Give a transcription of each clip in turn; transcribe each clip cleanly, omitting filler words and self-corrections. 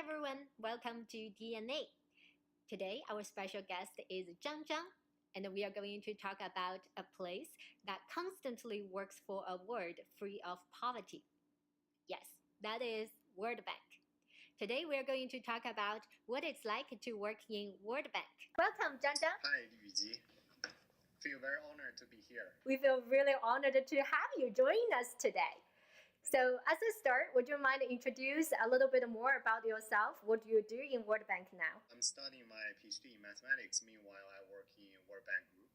everyone, welcome to DNA. Today our special guest is Zhang, and we are going to talk about a place that constantly works for a world free of poverty. Yes, that is World Bank. Today we are going to talk about what it's like to work in World Bank. Welcome, Zhang. Hi, Yuji. Feel very honored to be here. We feel really honored to have you join us today. So as a start, would you mind introduce a little bit more about yourself? What do you do in World Bank now? I'm studying my PhD in mathematics. Meanwhile, I work in World Bank Group.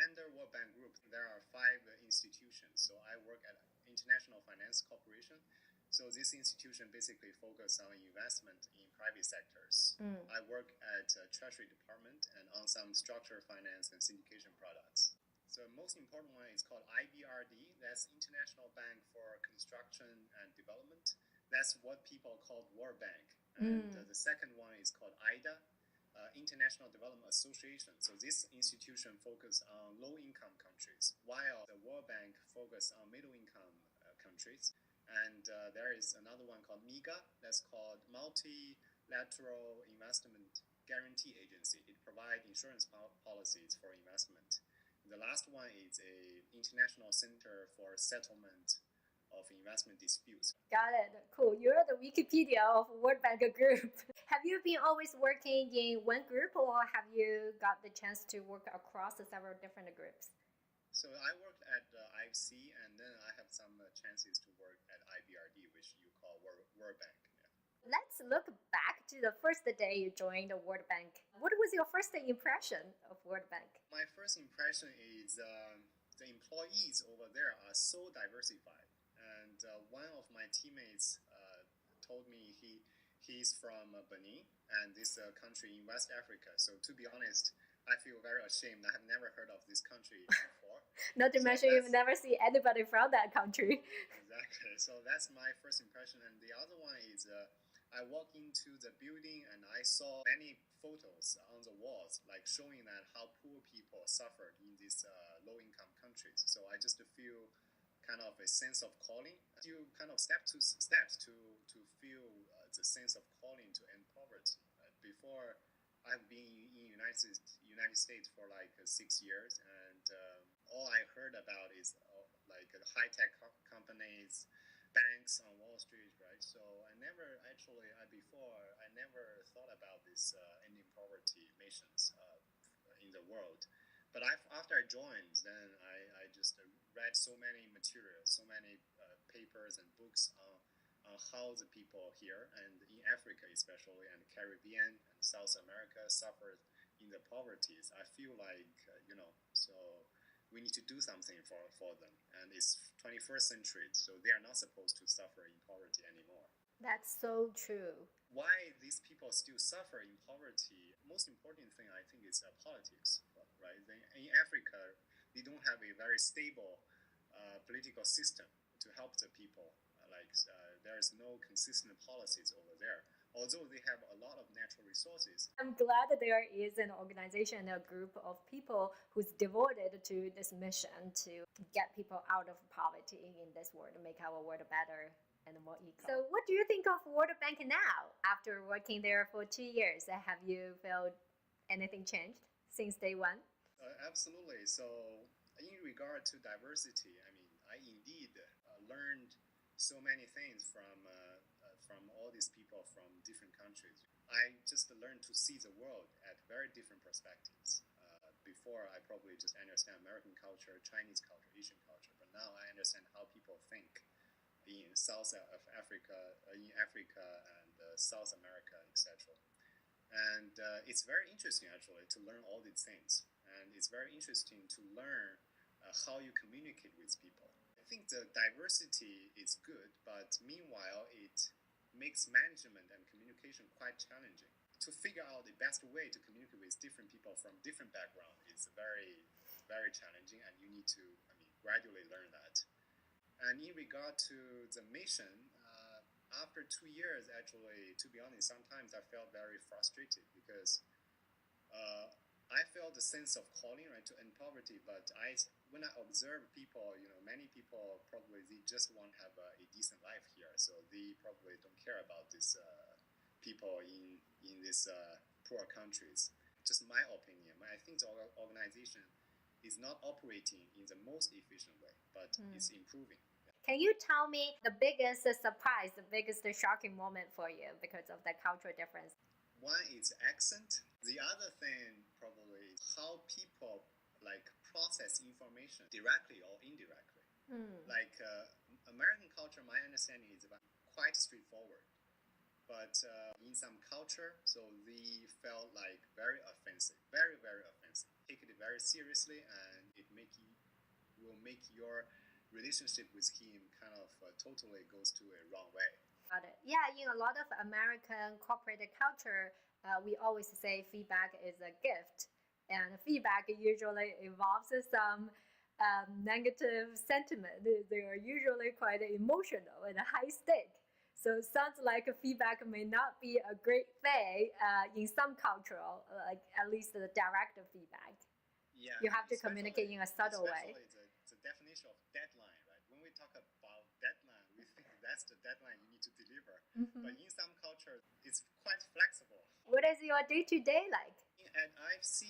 Under World Bank Group, there are 5 institutions. So I work at International Finance Corporation. So this institution basically focuses on investment in private sectors. I work at Treasury Department and on some structured finance and syndication products. So the most important one is called IBRD. That's International Bank for Construction and Development. That's what people call World Bank. And the second one is called IDA, International Development Association. So this institution focuses on low-income countries, while the World Bank focuses on middle-income countries. And there is another one called MIGA. That's called Multilateral Investment Guarantee Agency. It provides insurance policies for investment. The last one is a International Center for Settlement of Investment Disputes. Got it. Cool. You're the Wikipedia of World Bank Group. Have you been always working in one group, or have you got the chance to work across several different groups? So I worked at IFC, and then I have some chances to work at IBRD, which you call World Bank. Let's look back to the first day you joined the World Bank. What was your first impression of World Bank? My first impression is the employees over there are so diversified. And one of my teammates told me he's from Benin, and this country in West Africa. So to be honest, I feel very ashamed. I have never heard of this country before. Not to mention you've never seen anybody from that country. Exactly. So that's my first impression. And the other one is I walked into the building and I saw many photos on the walls, like showing that how poor people suffered in these low-income countries. So I just feel kind of a sense of calling. You kind of steps to feel the sense of calling to end poverty. Before, I've been in United States for like 6 years, and all I heard about is like high-tech companies, banks on Wall Street, right? So I never thought about this ending poverty missions in the world. But after I joined, then I just read so many materials, so many papers and books on how the people here and in Africa especially, and Caribbean and South America suffered in the poverties. I feel like, so we need to do something for them. And it's 21st century, so they are not supposed to suffer in poverty anymore. That's so true. Why these people still suffer in poverty, most important thing I think is politics, right? In Africa, they don't have a very stable political system to help the people. There is no consistent policies over there, although they have a lot of natural resources. I'm glad that there is an organization, a group of people who's devoted to this mission to get people out of poverty in this world, make our world better and more equal. So what do you think of World Bank now? After working there for 2 years, have you felt anything changed since day one? Absolutely. So in regard to diversity, I indeed learned so many things from all these people from different countries. I just learned to see the world at very different perspectives. Before, I probably just understand American culture, Chinese culture, Asian culture, but now I understand how people think in South of Africa, in Africa and South America, etc. And it's very interesting actually to learn all these things, and it's very interesting to learn how you communicate with people. I think the diversity is good, but meanwhile it makes management and communication quite challenging. To figure out the best way to communicate with different people from different backgrounds is very, very challenging, and you need to gradually learn that. And in regard to the mission, after 2 years, actually, to be honest, sometimes I felt very frustrated because I felt a sense of calling, right, to end poverty. But when I observe people, many people probably they just want to have a decent life here, so they probably don't care about this people in these poor countries. Just my opinion. I think the organization is not operating in the most efficient way, but it's improving. Can you tell me the biggest surprise, the biggest shocking moment for you because of the cultural difference? One is accent. The other thing probably is how people like process information directly or indirectly. Like American culture, my understanding is quite straightforward. But in some culture, so they felt like very offensive, very, very offensive. Take it very seriously, and will make your relationship with him kind of totally goes to a wrong way. Got it. Yeah, in a lot of American corporate culture, we always say feedback is a gift, and feedback usually involves some negative sentiment. They are usually quite emotional and high stake. So it sounds like feedback may not be a great thing in some cultural, like at least the direct feedback. Yeah, you have to communicate in a subtle way. The definition of deadline, right? When we talk about deadline, we think that's the deadline you need to deliver. But in some culture, it's quite flexible. What is your day-to-day like? At IFC,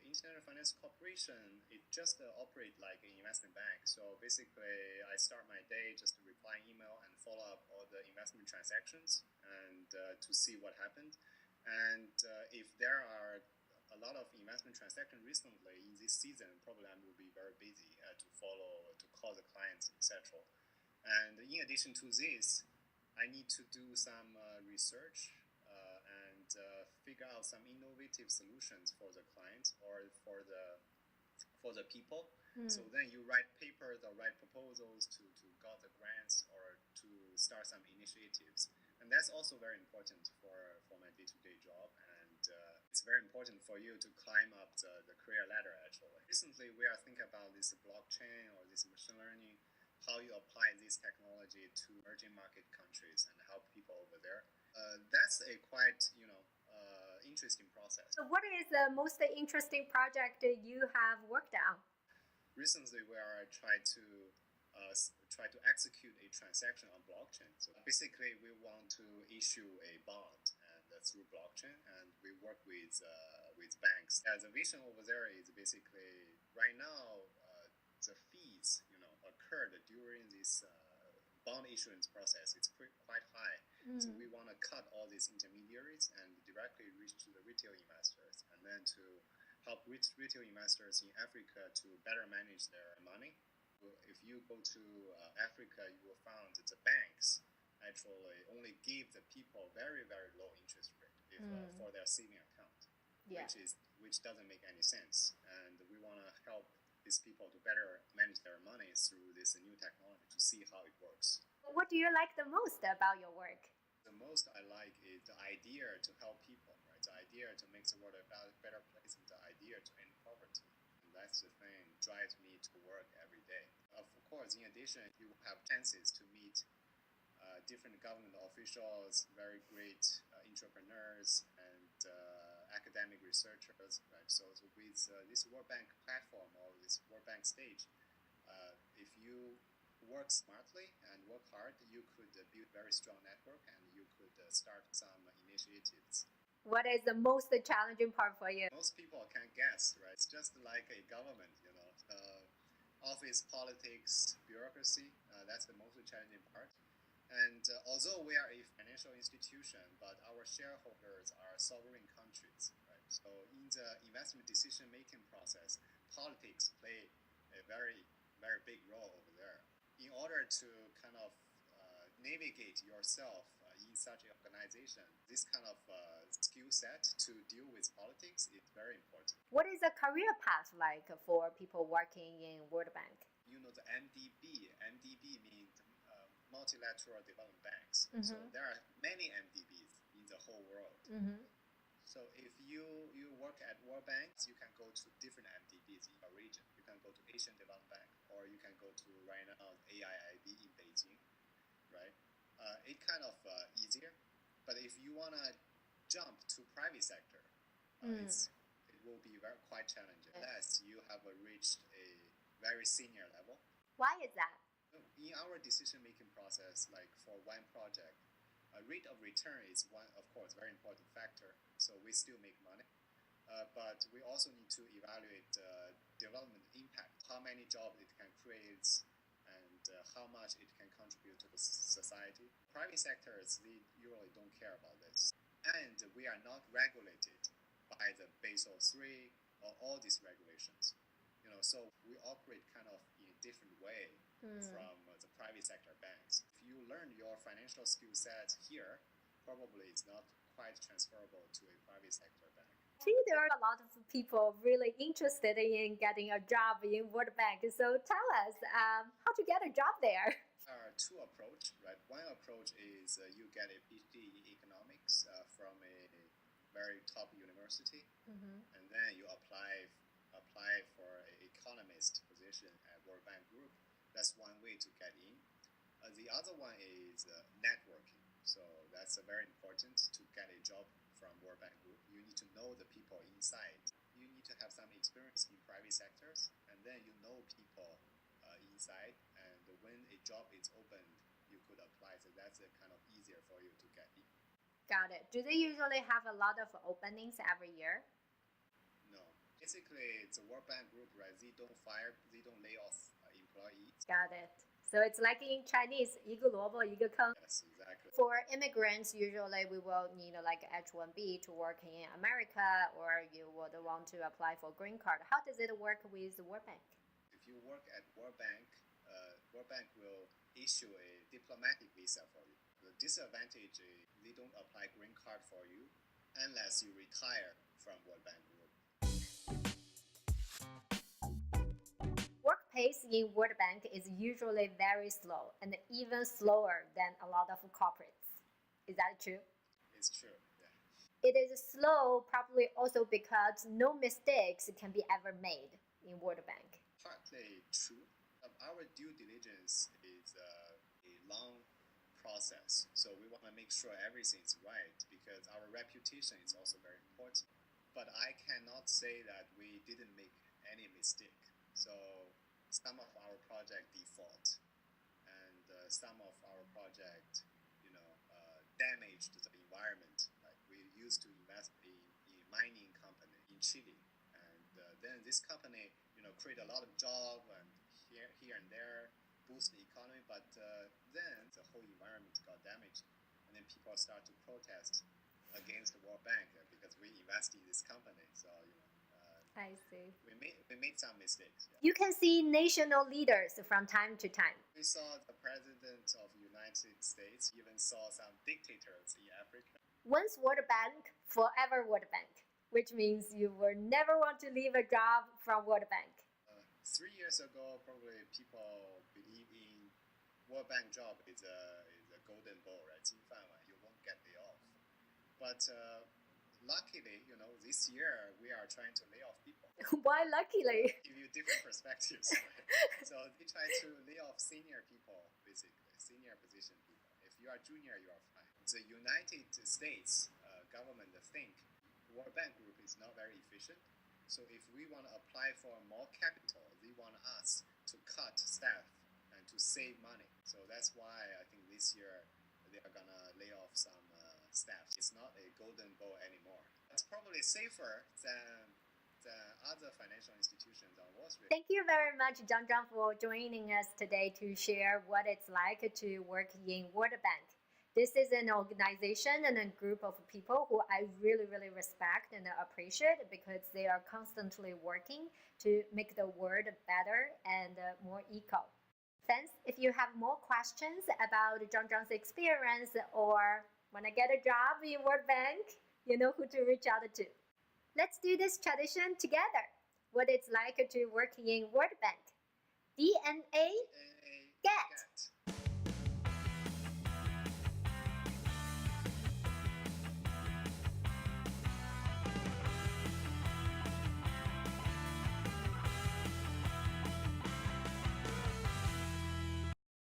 International Finance Corporation, it just operate like an investment bank. So basically, I start my day just to reply email and follow up all the investment transactions and to see what happened. And if there are a lot of investment transactions recently in this season, probably I will be very busy to call the clients, etc. And in addition to this, I need to do some research and figure out some innovative solutions for the clients or for the people. So then you write papers or write proposals to get the grants or to start some initiatives. And that's also very important for my day-to-day job. And it's very important for you to climb up the career ladder, actually. Recently, we are thinking about this blockchain or this machine learning, how you apply this technology to emerging market countries and help people over there. That's a quite, interesting process. So what is the most interesting project you have worked on? Recently, we are trying to execute a transaction on blockchain. So basically, we want to issue a bond and through blockchain, and we work with banks. The vision over there is basically right now the fees occurred during this bond issuance process. It's quite high. So we want to cut all these intermediaries and directly reach to the retail investors, and then to help retail investors in Africa to better manage their money. If you go to Africa, you will find that the banks actually only give the people very, very low interest rate for their saving account, which doesn't make any sense. And we want to help these people to better manage their money through this new technology to see how it works. What do you like the most about your work? The most I like is the idea to help people, right? The idea to make the world a better place, and the idea to end poverty. And that's the thing that drives me to work every day. Of course, in addition, you have chances to meet different government officials, very great entrepreneurs, and academic researchers. Right? So with this World Bank platform or this World Bank stage, if you work smartly and work hard, you could build a very strong network and you could start some initiatives. What is the most challenging part for you? Most people can guess, right? It's just like a government, office politics, bureaucracy. That's the most challenging part. And although we are a financial institution, but our shareholders are sovereign countries, right? So in the investment decision-making process, politics play a very, very big role over there. In order to kind of navigate yourself in such an organization, this kind of skill set to deal with politics is very important. What is a career path like for people working in World Bank? The MDB. MDB means multilateral development banks. So there are many MDBs in the whole world. So if you work at World Banks, you can go to different MDBs in your region. You can go to Asian Development Bank, or you can go to right now AIIB in Beijing, right? It kind of easier, but if you wanna jump to private sector, it will be quite challenging unless you have reached a very senior level. Why is that? In our decision-making process, like for one project, Rate of return is one, of course, very important factor. So we still make money, but we also need to evaluate development impact, how many jobs it can create, and how much it can contribute to the society. Private sectors, they usually don't care about this, and we are not regulated by the Basel III or all these regulations. So we operate kind of in a different way from the private sector banks. If you learn your financial skill sets here, probably it's not quite transferable to a private sector bank. I think there are a lot of people really interested in getting a job in World Bank. So tell us how to get a job there. There are two approaches, right? One approach is you get a PhD in economics from a very top university, and then you apply for an economist position at World Bank Group. That's one way to get in. The other one is networking. So that's very important to get a job from World Bank Group. You need to know the people inside. You need to have some experience in private sectors, and then you know people inside. And when a job is opened, you could apply. So that's kind of easier for you to get in. Got it. Do they usually have a lot of openings every year? No. Basically, it's a World Bank Group, right? They don't lay off employees. Got it. So it's like in Chinese, 一个萝卜一个坑. Yes, exactly. For immigrants, usually we will need like H-1B to work in America, or you would want to apply for green card. How does it work with World Bank? If you work at World Bank will issue a diplomatic visa for you. The disadvantage is they don't apply green card for you unless you retire from World Bank Group. Work pace in World Bank is usually very slow and even slower than a lot of corporates. Is that true? It's true, yeah. It is slow probably also because no mistakes can be ever made in World Bank. Partly true. Our due diligence is a long process, so we want to make sure everything's right because our reputation is also very important. But I cannot say that we didn't make any mistake. So some of our project default, and some of our project, damaged the environment. Like we used to invest in mining company in Chile, and then this company, create a lot of job and here and there, boost the economy. But then the whole environment got damaged, and then people start to protest against the World Bank because we invest in this company. So I see. We made some mistakes. Yeah. You can see national leaders from time to time. We saw the president of the United States, even saw some dictators in Africa. Once World Bank, forever World Bank, which means you will never want to leave a job from World Bank. 3 years ago, probably people believe in World Bank job is a golden ball, right? 金饭碗, you won't get laid off. But luckily, this year we are trying to lay off people. Why luckily? Give you different perspectives. Right? So they try to lay off senior people, basically, senior position people. If you are junior, you are fine. The United States government think World Bank Group is not very efficient. So if we want to apply for more capital, they want us to cut staff and to save money. So that's why I think this year they are going to lay off some staff. It's not a golden ball anymore. It's probably safer than other financial institutions on Wall Street. Thank you very much, Zhang, for joining us today to share what it's like to work in World Bank. This is an organization and a group of people who I really, really respect and appreciate because they are constantly working to make the world better and more eco. Friends, if you have more questions about Zhang's experience or want to get a job in World Bank, you know who to reach out to. Let's do this tradition together. What it's like to work in World Bank. DNA, get.